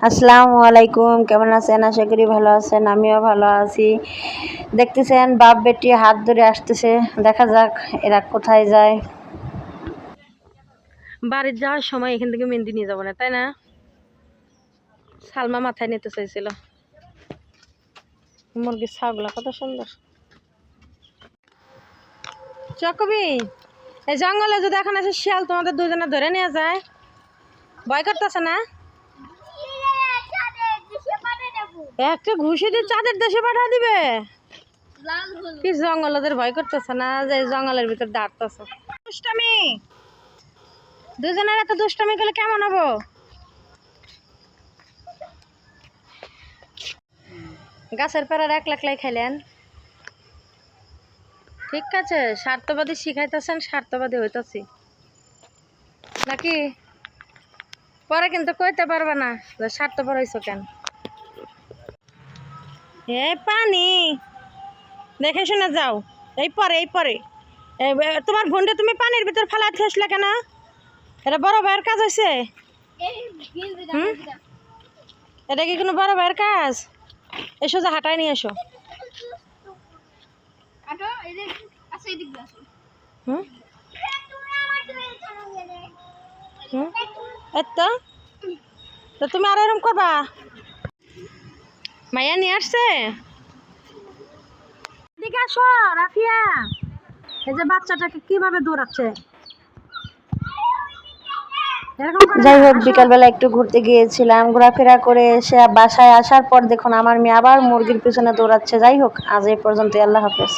আসসালামু আলাইকুম, কেমন আছেন? আশা করি ভালো আছেন। আমিও ভালো আছি। দেখতেছেন বাপ বেটি হাত ধরে আসতেছে। দেখা যাক এরা কোথায় যায়। বাড়ির যাওয়ার সময় এখান থেকে মেহেন্দি নিয়ে যাবো না, তাই না? সালমা মাথায় নিতে চাইছিল। মুরগির ছাগুলা কত সুন্দর। চকবি, এই জঙ্গলে যদি এখন আসে শিয়াল তোমাদের দুজনে ধরে নিয়ে যায়, ভয় করতেছে না? একটা ঘুষি দিয়ে চাঁদের দেশে পাঠা দিবে। কি জঙ্গল, ওদের ভয় করতেছে না যে জঙ্গলের ভিতর দাঁড়তেছে? দুষ্টামি, দুজনের এত দুষ্টামি করলে কেমন হবো? গাছের পেড়ার একলাই খাইলেন, ঠিক আছে? স্বার্থবাদী শিখাইতেছেন, স্বার্থবাদী হইতেছি নাকি? পরে কিন্তু কইতে পারবে না যে স্বার্থপর হইছো কেন। এই পানি দেখে শুনে যাও। এই পরে তোমার বোনটা তুমি পানির ভিতর ফেলাতে আসলে কেন? এটা বড় ভাইয়ের কাজ হয়েছে? এটা কি কোনো বড় ভাইয়ের কাজ? এসো, যে হাঁটায় নিয়ে এসো। তো তুমি আর এরকম করবা? মাইয়া নিয়ে আসছে। এদিকে আসো রাফিয়া, এই যে বাচ্চাটাকে কিভাবে দৌড়াচ্ছে। যাই হোক, বিকালবেলা একটু ঘুরতে গিয়েছিলাম, ঘোরাফেরা করে এসে বাসায় আসার পর দেখুন আমার মেয়ে আবার মুরগির পিছনে দৌড়াচ্ছে। যাই হোক, আজ এই পর্যন্ত। আল্লাহ হাফেজ।